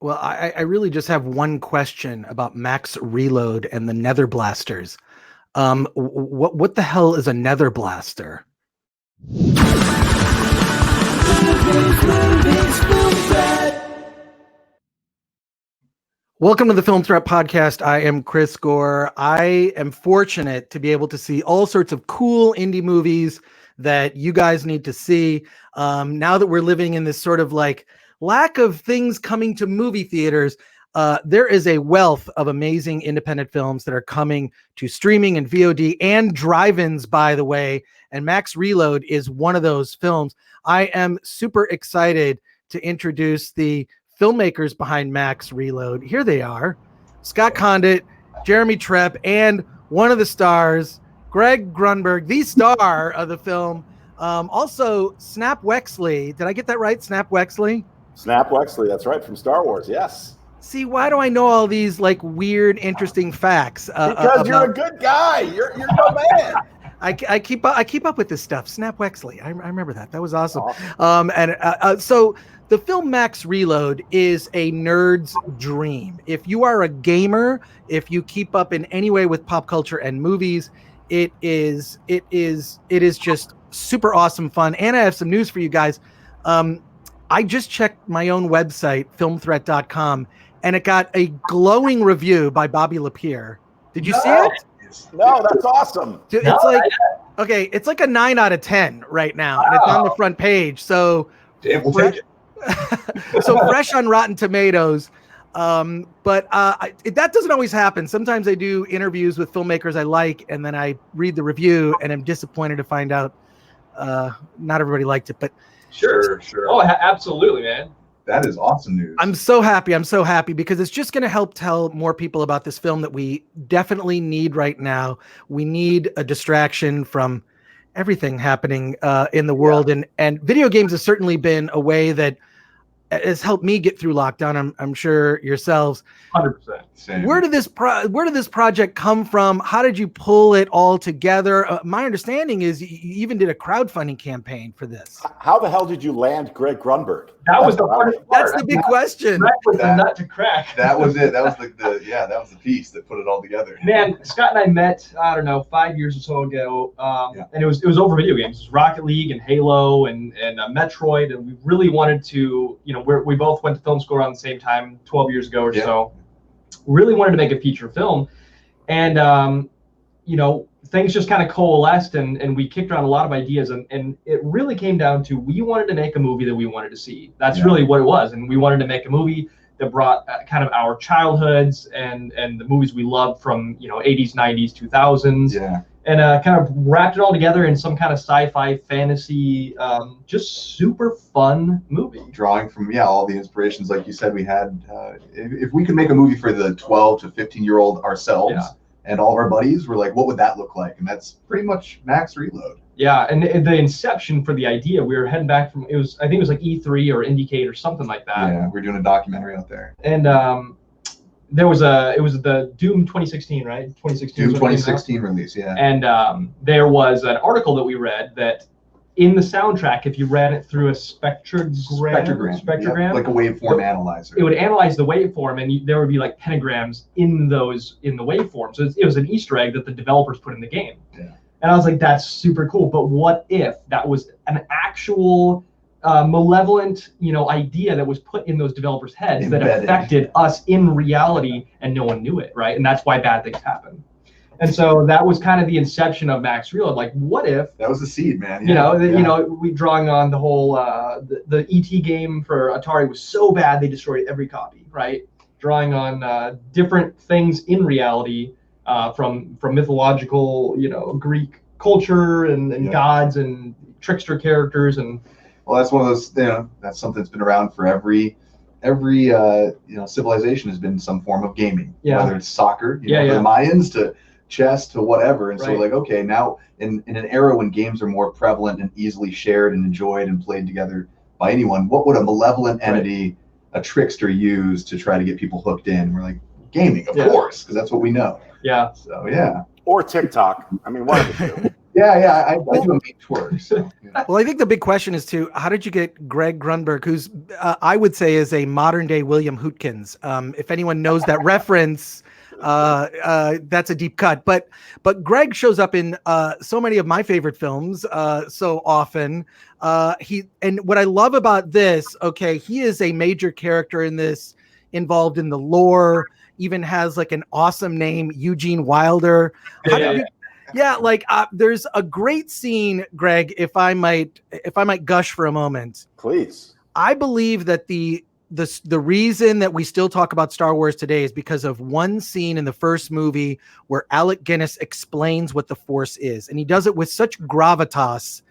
Well, I really just have one question about Max Reload and the Nether Blasters. What the hell is a Nether Blaster? Welcome to the Film Threat Podcast. I am Chris Gore. I am fortunate to be able to see all sorts of cool indie movies that you guys need to see. Now that we're living in this sort of like lack of things coming to movie theaters, there is a wealth of amazing independent films that are coming to streaming and VOD and drive-ins, by the way. And Max Reload is one of those films. I am super excited to introduce the filmmakers behind Max Reload. Here they are: Scott Conditt, Jeremy Tremp, and one of the stars, Greg Grunberg, the star of the film. Also, Snap Wexley. Did I get that right? Snap Wexley? Snap Wexley, that's right, from Star Wars, yes. See, why do I know all these like weird, interesting facts? Because you're a good guy. You're no man. I keep up with this stuff. Snap Wexley. I remember that. That was awesome. So the film Max Reload is a nerd's dream. If you are a gamer, if you keep up in any way with pop culture and movies, it is just super awesome fun. And I have some news for you guys. I just checked my own website, filmthreat.com, and it got a glowing review by Bobby Lapierre. Did you see it? No, that's awesome. It's like a 9 out of 10 right now, and it's on the front page. So we'll take it. So fresh on Rotten Tomatoes. But that doesn't always happen. Sometimes I do interviews with filmmakers I like, and then I read the review and I'm disappointed to find out not everybody liked it. But Sure. Oh, absolutely, man. That is awesome news. I'm so happy because it's just going to help tell more people about this film that we definitely need right now. We need a distraction from everything happening in the world. Yeah. And video games has certainly been a way that has helped me get through lockdown. I'm sure yourselves. 100%. Same. Where did this project come from? How did you pull it all together? My understanding is you even did a crowdfunding campaign for this. How the hell did you land Greg Grunberg? That was the hardest part. That's the big question. That was the nut to crack. That was it. That was that was the piece that put it all together. Man, Scott and I met, I don't know, 5 years or so ago, and it was over video games. It was Rocket League and Halo and Metroid, and we really wanted to, we both went to film school around the same time, 12 years ago or so. Really wanted to make a feature film, and things just kind of coalesced, and we kicked around a lot of ideas, and it really came down to we wanted to make a movie that we wanted to see. That's really what it was, and we wanted to make a movie that brought kind of our childhoods and the movies we loved from 80s, 90s, 2000s. And kind of wrapped it all together in some kind of sci-fi fantasy, just super fun movie. Drawing from all the inspirations, like you said, we had. If we could make a movie for the 12 to 15-year-old ourselves and all of our buddies, we're like, what would that look like? And that's pretty much Max Reload. Yeah, and the inception for the idea, we were heading back from I think it was like E3 or Indiecade or something like that. Yeah, we're doing a documentary out there. And it was the Doom 2016, right? 2016. Doom 2016 release, yeah. And there was an article that we read that in the soundtrack, if you ran it through a spectrogram, like a waveform analyzer, it would analyze the waveform, and there would be like pentagrams in the waveform. So it was an Easter egg that the developers put in the game. Yeah. And I was like, that's super cool. But what if that was an actual malevolent, idea that was put in those developers' heads that affected us in reality, and no one knew it, right? And that's why bad things happen. And so that was kind of the inception of Max Reload. Like, what if that was the seed, man? We drawing on the whole the ET game for Atari was so bad they destroyed every copy, right? Drawing on different things in reality from mythological, Greek culture and gods and trickster characters and. Well, that's one of those, that's something that's been around for every civilization has been some form of gaming, whether it's soccer, the Mayans to chess to whatever. And so like, okay, now in an era when games are more prevalent and easily shared and enjoyed and played together by anyone, what would a malevolent entity, a trickster use to try to get people hooked in? And we're like, gaming, of course, because that's what we know. Yeah. So, yeah. Or TikTok. I mean, one of the two. Yeah, I do a mean twerk. So, yeah. Well, I think the big question is too, how did you get Greg Grunberg, who's I would say is a modern day William Hootkins? If anyone knows that reference, that's a deep cut. But Greg shows up in so many of my favorite films so often. And what I love about this, okay, he is a major character in this, involved in the lore, even has like an awesome name, Eugene Wilder. There's a great scene, Greg, if I might gush for a moment. Please. I believe that the reason that we still talk about Star Wars today is because of one scene in the first movie where Alec Guinness explains what the Force is. And he does it with such gravitas,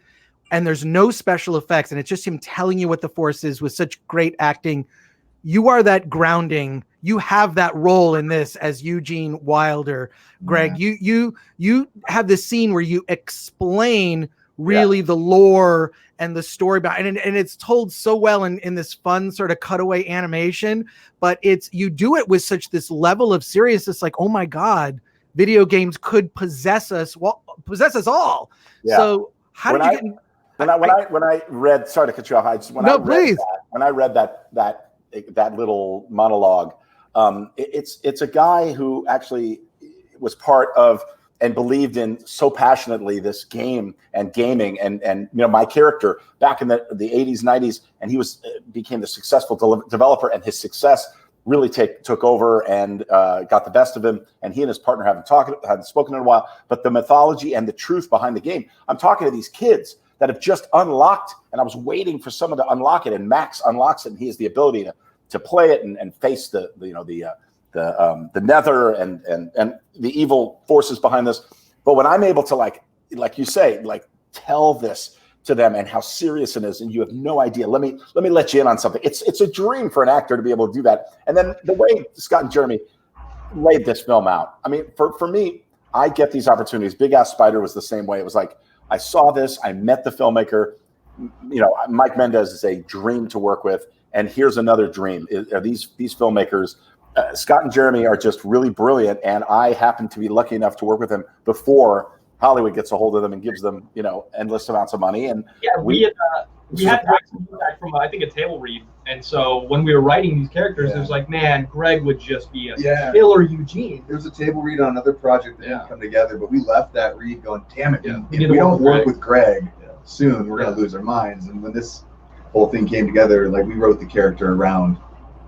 and there's no special effects, and it's just him telling you what the Force is with such great acting. You are that grounding. You have that role in this as Eugene Wilder, Greg. Yeah. You have this scene where you explain really the lore and the story about, and it's told so well in this fun sort of cutaway animation. But you do it with such this level of seriousness, like, oh my God, video games could possess us all. Yeah. So how did you get? When I read, sorry to cut you off. When I read that little monologue, it's a guy who actually was part of and believed in so passionately this game and gaming and my character back in the 80s, 90s, and he became the successful developer, and his success really took over and got the best of him. And he and his partner hadn't spoken in a while, but the mythology and the truth behind the game. I'm talking to these kids that have just unlocked, and I was waiting for someone to unlock it, and Max unlocks it, and he has the ability to play it and face the Nether and the evil forces behind this. But when I'm able to like you say, like tell this to them and how serious it is, and you have no idea. Let me let you in on something. It's a dream for an actor to be able to do that. And then the way Scott and Jeremy laid this film out. I mean, for me, I get these opportunities. Big Ass Spider was the same way. It was like, I saw this, I met the filmmaker. Mike Mendez is a dream to work with. And here's another dream. These filmmakers, Scott and Jeremy, are just really brilliant. And I happen to be lucky enough to work with them before Hollywood gets a hold of them and gives them, endless amounts of money. And we had feedback from I think a table read. And so when we were writing these characters, it was like, man, Greg would just be a killer Eugene. There was a table read on another project that didn't come together, but we left that read going, damn it, if we don't work with Greg soon, we're going to lose our minds. And when this whole thing came together, like, we wrote the character around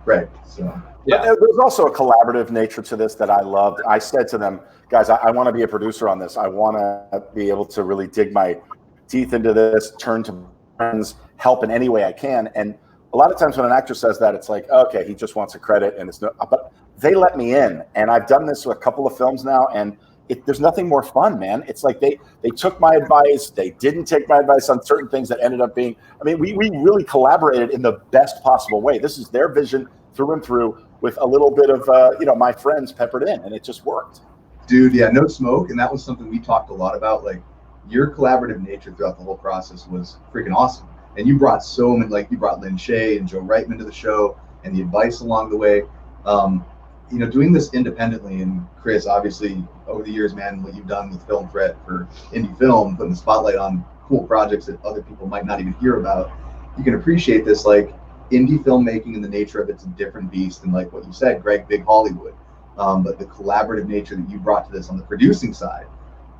Greg. So But there's also a collaborative nature to this that I loved. I said to them, guys, I want to be a producer on this. I want to be able to really dig my teeth into this, turn to friends, help in any way I can. And a lot of times when an actor says that, it's like, okay, he just wants a credit, and but they let me in. And I've done this with a couple of films now, and there's nothing more fun, man. It's like they took my advice. They didn't take my advice on certain things that ended up being, I mean, we really collaborated in the best possible way. This is their vision through and through, with a little bit of, my friends peppered in, and it just worked. Dude, yeah, no smoke. And that was something we talked a lot about. Like, your collaborative nature throughout the whole process was freaking awesome. And you brought so many, like, you brought Lynn Shay and Joe Reitman to the show, and the advice along the way. Doing this independently, and Chris, obviously, over the years, man, what you've done with Film Threat for indie film, putting the spotlight on cool projects that other people might not even hear about, you can appreciate this, like, indie filmmaking and the nature of it's a different beast than, like what you said, Greg, big Hollywood. But the collaborative nature that you brought to this on the producing side,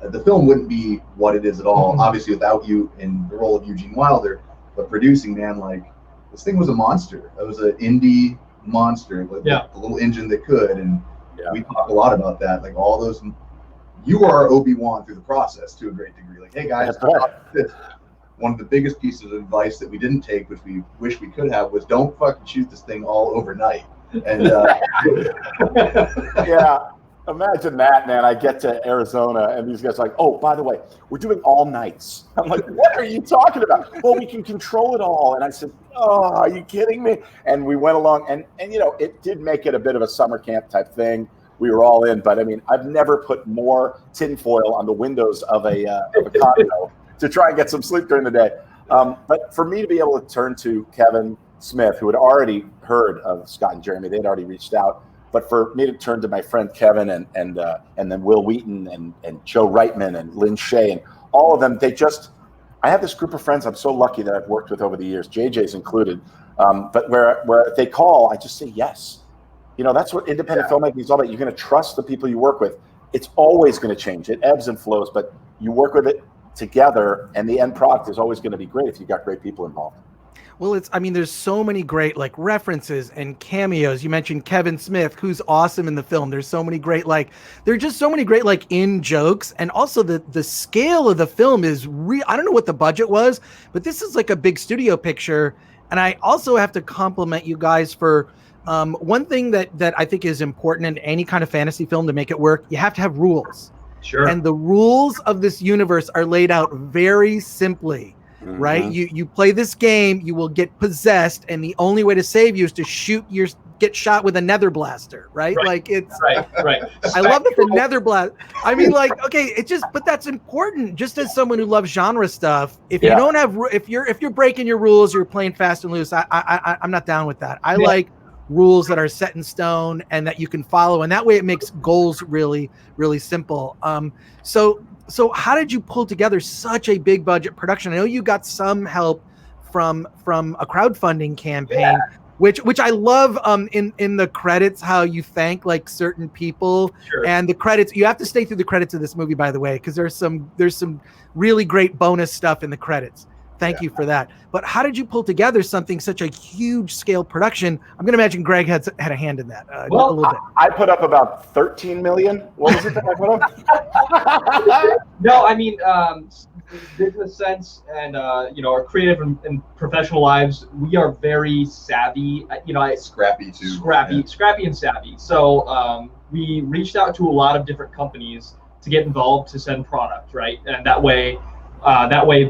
the film wouldn't be what it is at all, obviously, without you in the role of Eugene Wilder. But producing, man, like, this thing was a monster. It was an indie monster with the little engine that could, and we talk a lot about that. Like, all those, you are Obi-Wan through the process to a great degree. Like, hey guys, one of the biggest pieces of advice that we didn't take, which we wish we could have, was don't fucking shoot this thing all overnight. And imagine that, man. I get to Arizona and these guys are like, oh, by the way, we're doing all nights. I'm like, what are you talking about? Well, we can control it all. And I said, oh, are you kidding me? And we went along, and it did make it a bit of a summer camp type thing. We were all in, but I mean, I've never put more tinfoil on the windows of a condo to try and get some sleep during the day. But for me to be able to turn to Kevin Smith, who had already heard of Scott and Jeremy, they'd already reached out. But for me to turn to my friend Kevin and then Will Wheaton and Joe Reitman and Lynn Shay and all of them, I have this group of friends I'm so lucky that I've worked with over the years, JJ's included, but where they call, I just say yes. That's what independent filmmaking is all about. You're going to trust the people you work with. It's always going to change. It ebbs and flows, but you work with it together, and the end product is always going to be great if you've got great people involved. Well, there's so many great references and cameos. You mentioned Kevin Smith, who's awesome in the film. There's so many great there are just so many great in jokes, and also the scale of the film is real. I don't know what the budget was, but this is a big studio picture. And I also have to compliment you guys for one thing that I think is important in any kind of fantasy film to make it work. You have to have rules. Sure. And the rules of this universe are laid out very simply. Right? You play this game, you will get possessed, and the only way to save you is to get shot with a Nether Blaster, right? It's right. I love that the Nether Blast. I mean, okay, but that's important. Just as someone who loves genre stuff, if you don't have, if you're breaking your rules, you're playing fast and loose. I'm not down with that. I like rules that are set in stone and that you can follow, and that way it makes goals really, really simple. So how did you pull together such a big budget production? I know you got some help from a crowdfunding campaign, which I love. In the credits, how you thank certain people, and the credits. You have to stay through the credits of this movie, by the way, because there's some really great bonus stuff in the credits. Thank you for that. But how did you pull together something such a huge scale production? I'm going to imagine Greg had a hand in that. A little bit. I put up about 13 million. What was it that I put up? No, I mean, business sense and our creative and professional lives, we are very savvy. Scrappy too. Scrappy and savvy. So we reached out to a lot of different companies to get involved to send product, right? And that way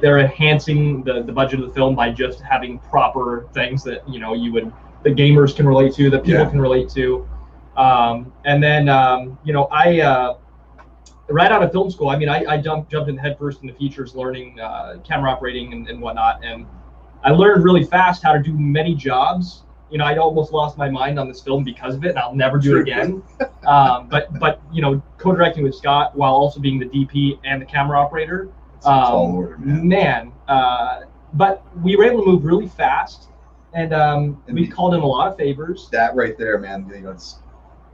they're enhancing the budget of the film by just having proper things that the gamers can relate to, that people can relate to. And then I right out of film school, I jumped in headfirst in the features, learning camera operating and whatnot, and I learned really fast how to do many jobs. I almost lost my mind on this film because of it, and I'll never do it again. But co-directing with Scott while also being the DP and the camera operator. But we were able to move really fast, and we called in a lot of favors. That right there, man.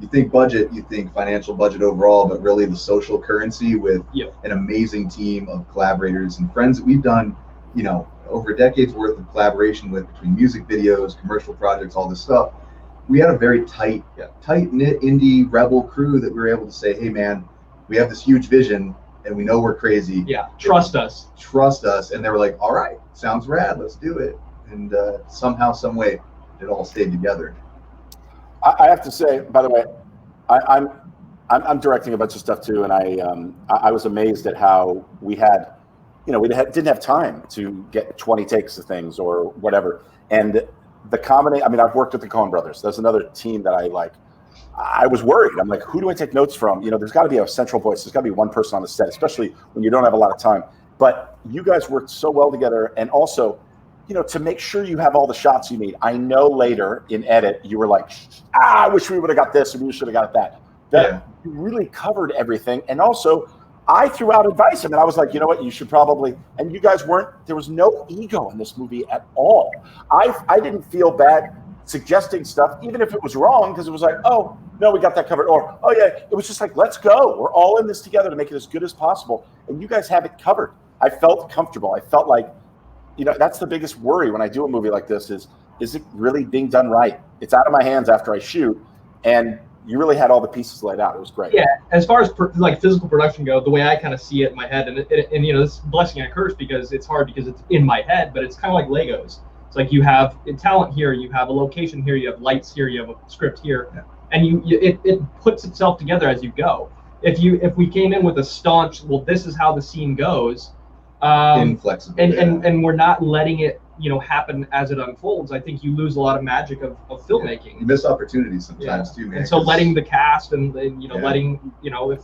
You think budget, you think financial budget overall, but really the social currency with an amazing team of collaborators and friends that we've done, over decades worth of collaboration with, between music videos, commercial projects, all this stuff. We had a very tight knit indie rebel crew that we were able to say, hey man, we have this huge vision. And we know we're crazy. Trust us. And they were like, all right, sounds rad, let's do it. And somehow, some way, it all stayed together. I have to say, by the way, I'm directing a bunch of stuff too, and I was amazed at how we had, didn't have time to get 20 takes of things or whatever. And the combination, I've worked with the Coen brothers. That's another team that I like. I was worried. I'm like, who do I take notes from? There's got to be a central voice. There's got to be one person on the set, especially when you don't have a lot of time. But you guys worked so well together. And also, to make sure you have all the shots you need. I know later in edit, you were like, I wish we would have got this and we should have got that. You really covered everything. And also, I threw out advice. I was like, you know what, you should probably, and you guys there was no ego in this movie at all. I didn't feel bad suggesting stuff, even if it was wrong, because it was like, oh, no, we got that covered. Or, oh, yeah, it was just like, let's go. We're all in this together to make it as good as possible. And you guys have it covered. I felt comfortable. I felt like, that's the biggest worry when I do a movie like this is it really being done right? It's out of my hands after I shoot. And you really had all the pieces laid out. It was great. Yeah, as far as physical production go, the way I kind of see it in my head, and this blessing and a curse because it's hard because it's in my head, but it's kind of like Legos. It's like you have talent here, you have a location here, you have lights here, you have a script here, and it puts itself together as you go. If we came in with a staunch, well, this is how the scene goes, inflexible, and we're not letting it happen as it unfolds, I think you lose a lot of magic of filmmaking. You miss opportunities sometimes too, man. And so letting the cast and letting if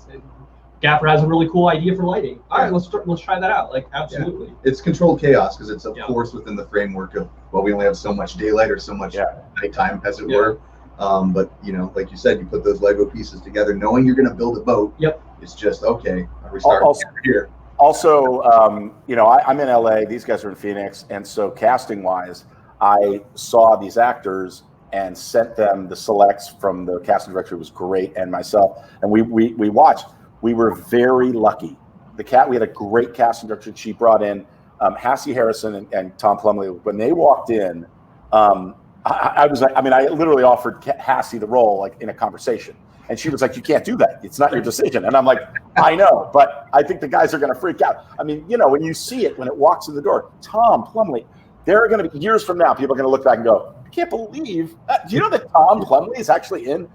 Gaffer has a really cool idea for lighting. All right, let's try that out. Absolutely. Yeah. It's controlled chaos because it's of course within the framework of we only have so much daylight or so much nighttime, as it were. But like you said, you put those Lego pieces together, knowing you're going to build a boat. Yep. It's just okay. We start here. Also, I'm in LA. These guys are in Phoenix, and so casting-wise, I saw these actors and sent them the selects from the casting director, who was great, and myself, and we watched. We were very lucky. We had a great casting director. She brought in Hassie Harrison and Tom Plumley. When they walked in, I was like, I literally offered Hassie the role, like, in a conversation. And she was like, "You can't do that. It's not your decision." And I'm like, "I know, but I think the guys are going to freak out." I mean, when you see it, when it walks in the door, Tom Plumley, there are going to be years from now, people are going to look back and go, "I can't believe that." Do you know that Tom Plumley is actually in,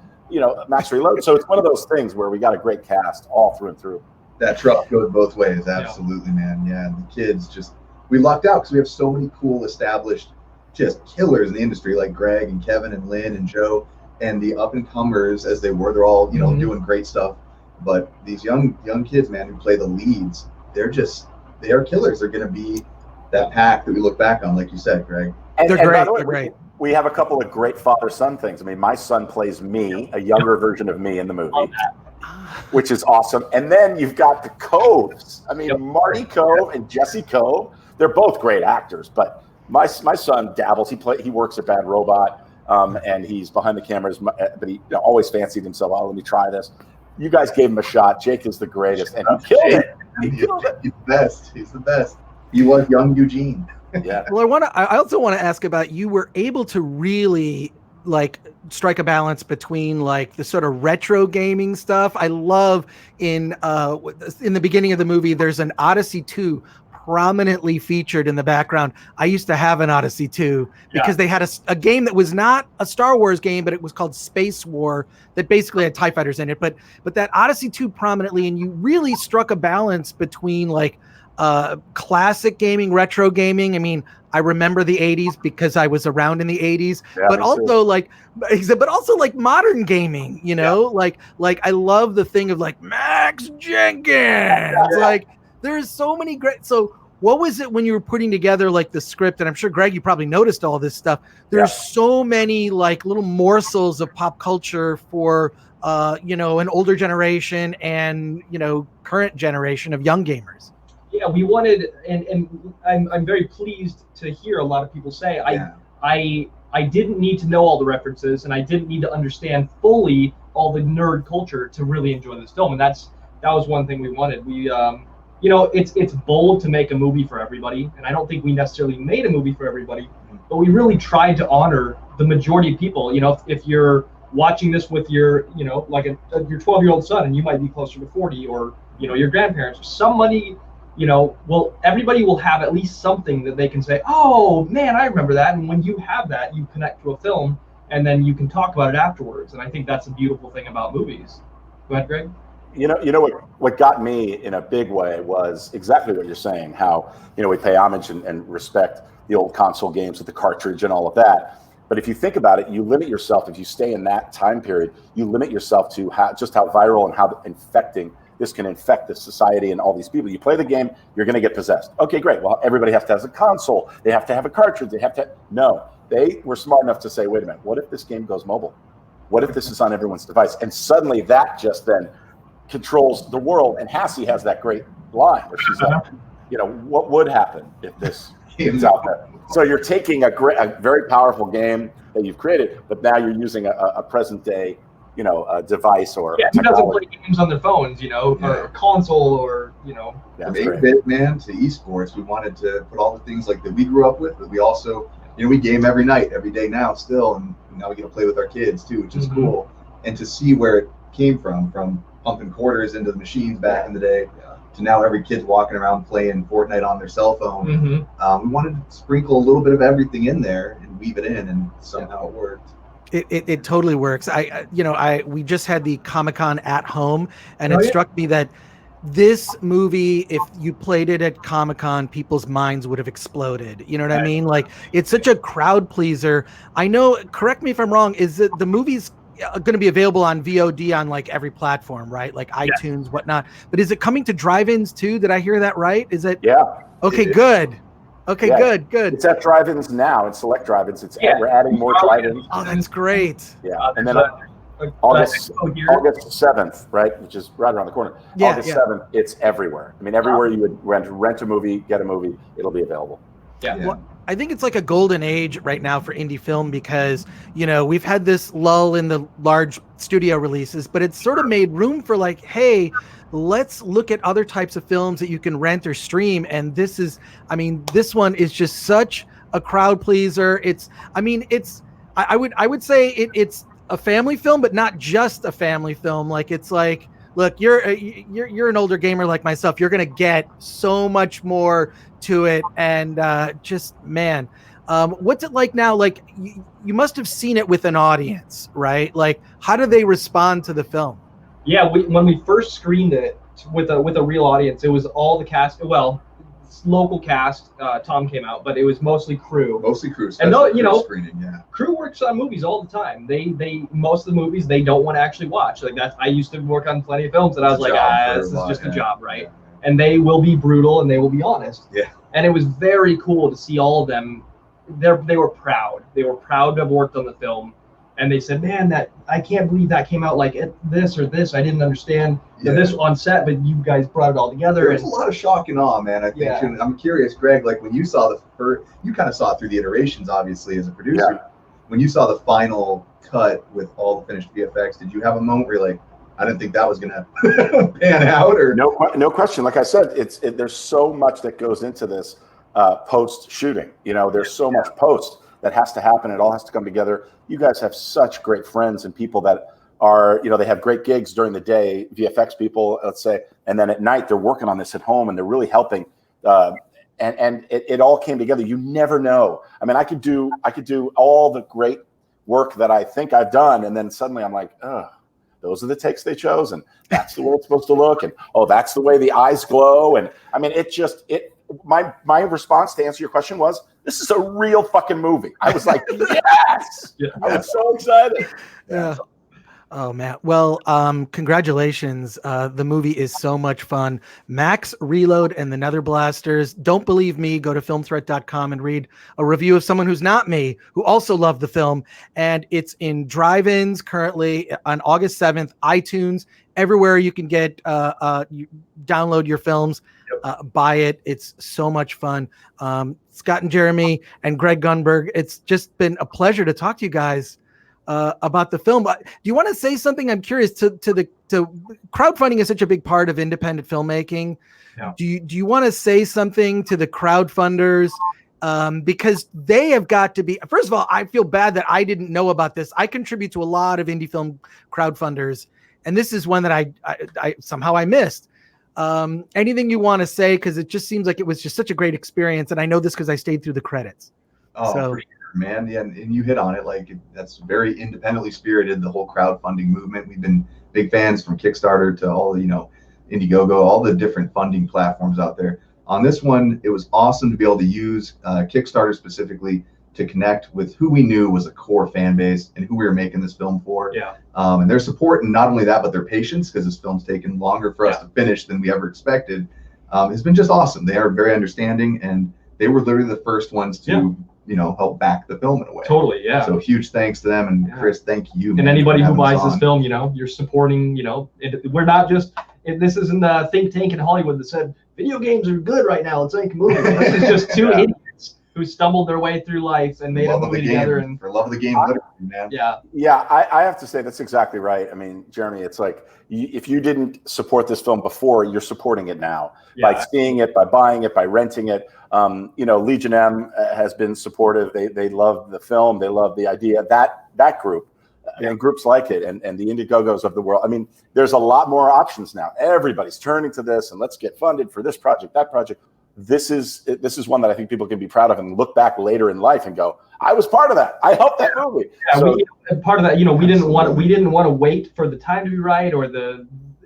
Max Reload? So it's one of those things where we got a great cast all through and through. That truck goes both ways. Absolutely, man. Yeah. And the kids we lucked out because we have so many cool established just killers in the industry, like Greg and Kevin and Lynn and Joe. And the up and comers, as they were, they're all doing great stuff. But these young kids, man, who play the leads, they are killers. They're going to be that pack that we look back on, like you said, Greg. And they're great. They're great. We have a couple of great father-son things. I mean, my son plays me, a younger version of me in the movie, which is awesome. And then you've got the Coves. I mean, Marty Cove and Jesse Cove. They're both great actors. But my son dabbles. He works at Bad Robot. And he's behind the cameras, but he always fancied himself. "Oh, let me try this." You guys gave him a shot. Jake is the greatest, and he killed it. He's the best. He's the best. He was young Eugene. Yeah. Well, I also want to ask about, you were able to really strike a balance between the sort of retro gaming stuff. I love in the beginning of the movie, there's an Odyssey 2 prominently featured in the background. I used to have an Odyssey 2 because they had a game that was not a Star Wars game, but it was called Space War, that basically had TIE fighters in it. But that Odyssey 2 prominently, and you really struck a balance between classic gaming, retro gaming. I mean, I remember the 80s because I was around in the 80s, but also modern gaming, I love the thing of Max Jenkins. There's so many great. So what was it when you were putting together the script? And I'm sure, Greg, you probably noticed all this stuff. There's so many little morsels of pop culture for an older generation and current generation of young gamers. Yeah, we wanted, and I'm very pleased to hear a lot of people say I didn't need to know all the references, and I didn't need to understand fully all the nerd culture to really enjoy this film. And that was one thing we wanted. We it's bold to make a movie for everybody, and I don't think we necessarily made a movie for everybody, but we really tried to honor the majority of people. If you're watching this with your, your 12-year-old son, and you might be closer to 40, or your grandparents, or somebody, everybody will have at least something that they can say, "Oh man, I remember that." And when you have that, you connect to a film, and then you can talk about it afterwards. And I think that's a beautiful thing about movies. Go ahead, Greg. What got me in a big way was exactly what you're saying, how we pay homage and respect the old console games with the cartridge and all of that. But if you think about it, you limit yourself. If you stay in that time period, you limit yourself to how viral and how infecting this can infect the society and all these people. You play the game, you're going to get possessed. Okay, great. Well, everybody has to have a console. They have to have a cartridge. No, they were smart enough to say, wait a minute, what if this game goes mobile? What if this is on everyone's device? And suddenly that just then controls the world. And Hassie has that great line where she's like, what would happen if this is out there? So you're taking a very powerful game that you've created, but now you're using a present day, a device or who doesn't play games on their phones, or console, or From 8-bit, man, to esports. We wanted to put all the things that we grew up with, but we also, we game every night, every day now still, and now we get to play with our kids too, which is cool. And to see where it came from pumping quarters into the machines back in the day, to now every kid's walking around playing Fortnite on their cell phone. We wanted to sprinkle a little bit of everything in there and weave it in, and somehow it worked. It totally works. We just had the Comic-Con at home, and it struck me that this movie, if you played it at Comic-Con, people's minds would have exploded. You know what I mean? It's such a crowd pleaser. I know, correct me if I'm wrong, is that the movie's going to be available on VOD on every platform, right? iTunes, whatnot. But is it coming to drive-ins too? Did I hear that right? Is it? Yeah. Okay, good. Okay, good. It's at drive-ins now. It's select drive-ins. We're adding more drive-ins. Oh, that's great. Yeah, and then August 7th, right? Which is right around the corner. Yeah, August 7th, it's everywhere. I mean, everywhere you would rent a movie, get a movie, it'll be available. Yeah. Well, I think it's like a golden age right now for indie film because, you know, we've had this lull in the large studio releases, but it's sort of made room for like, hey, let's look at other types of films that you can rent or stream. And this one is just such a crowd pleaser. I would say it's a family film, but not just a family film. Like, it's like, look, you're an older gamer like myself. You're going to get so much more to it. And what's it like now? Like, you must have seen it with an audience, right? Like, how do they respond to the film? Yeah, when we first screened it with a real audience, it was all the cast. Well, local cast. Tom came out, but it was mostly crew. And screening. Yeah, crew works on movies all the time. They most of the movies they don't want to actually watch. Like I used to work on plenty of films, and I was like, this is just a job, right? Yeah. And they will be brutal and they will be honest. Yeah. And it was very cool to see all of them. They were proud. They were proud to have worked on the film. And they said, man, I can't believe that came out like this or this. I didn't understand this on set, but you guys brought it all together. There's a lot of shock and awe, man. I think. Yeah. And I'm curious, Greg, like when you saw you kind of saw it through the iterations, obviously, as a producer. Yeah. When you saw the final cut with all the finished VFX, did you have a moment where you're like, I didn't think that was going to pan out? Or no question. Like I said, there's so much that goes into this post shooting. You know, there's so much post that has to happen. It all has to come together. You guys have such great friends and people that are, they have great gigs during the day, VFX people, let's say, and then at night they're working on this at home and they're really helping. And it all came together. You never know. I mean, I could do all the great work that I think I've done, and then suddenly I'm like, oh, those are the takes they chose, and that's the way it's supposed to look, and that's the way the eyes glow. And I mean, my response to answer your question was, this is a real fucking movie. I was like, yes! Yeah. I was so excited. Yeah. Oh, man. Well, congratulations. The movie is so much fun. Max Reload and the Nether Blasters. Don't believe me. Go to filmthreat.com and read a review of someone who's not me, who also loved the film. And it's in drive-ins currently on August 7th, iTunes, everywhere you can get, you download your films, buy it. It's so much fun. Scott and Jeremy and Greg Grunberg, it's just been a pleasure to talk to you guys about the film. Do you want to say something? I'm curious to crowdfunding is such a big part of independent filmmaking. Yeah. Do you want to say something to the crowdfunders? Because they have got to be, first of all, I feel bad that I didn't know about this. I contribute to a lot of indie film crowdfunders, and this is one that I somehow I missed. Anything you want to say? Because it just seems like it was just such a great experience. And I know this because I stayed through the credits. Oh, for sure, man. Yeah, and you hit on it. Like, that's very independently spirited, the whole crowdfunding movement. We've been big fans from Kickstarter to all, Indiegogo, all the different funding platforms out there. On this one, it was awesome to be able to use Kickstarter specifically to connect with who we knew was a core fan base and who we were making this film for. Yeah. And their support, and not only that, but their patience, because this film's taken longer for us to finish than we ever expected, has been just awesome. They are very understanding, and they were literally the first ones to help back the film in a way. Totally, yeah. So huge thanks to them, and Chris, thank you. And anybody who buys this film, you're supporting. We're not just. This isn't a think tank in Hollywood that said video games are good right now. Let's make a movie. This is just two idiots who stumbled their way through life and made a movie together. And for love of the game, man. Yeah. Yeah, I have to say that's exactly right. I mean, Jeremy, it's like if you didn't support this film before, you're supporting it now by seeing it, by buying it, by renting it. Legion M has been supportive. They love the film. They love the idea. That group and groups like it and the Indiegogos of the world. I mean, there's a lot more options now. Everybody's turning to this, and let's get funded for this project, that project. This is one that I think people can be proud of and look back later in life and go, I was part of that. I helped that movie. Yeah, so, part of that, we didn't want to wait for the time to be right or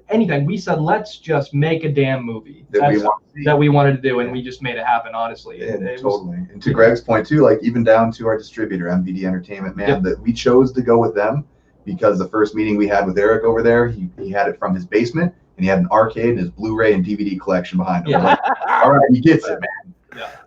anything. We said, let's just make a damn movie that we wanted to do, and we just made it happen, honestly. Totally. And to Greg's point too, like even down to our distributor, MVD Entertainment, man, that we chose to go with them because the first meeting we had with Eric over there, he had it from his basement, and he had an arcade and his Blu-ray and DVD collection behind him. Yeah. Like, all right, he gets it, man.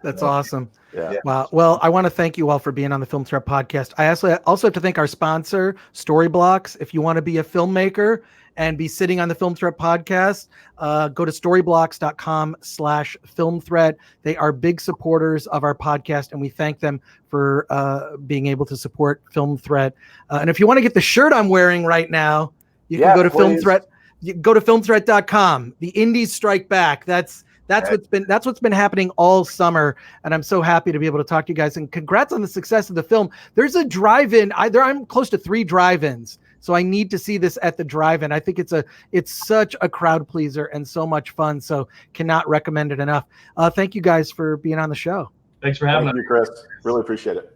That's awesome. Yeah. Wow. Well, I want to thank you all for being on the Film Threat podcast. I also have to thank our sponsor, Storyblocks. If you want to be a filmmaker and be sitting on the Film Threat podcast, go to storyblocks.com/film threat. They are big supporters of our podcast, and we thank them for being able to support Film Threat. And if you want to get the shirt I'm wearing right now, you can go to Film Threat. You go to filmthreat.com. The indies strike back. That's what's been happening all summer, and I'm so happy to be able to talk to you guys. And congrats on the success of the film. There's a drive-in. I'm close to 3 drive-ins, so I need to see this at the drive-in. I think it's such a crowd pleaser and so much fun. So cannot recommend it enough. Thank you guys for being on the show. Thanks for having us. Thank you, Chris. Really appreciate it.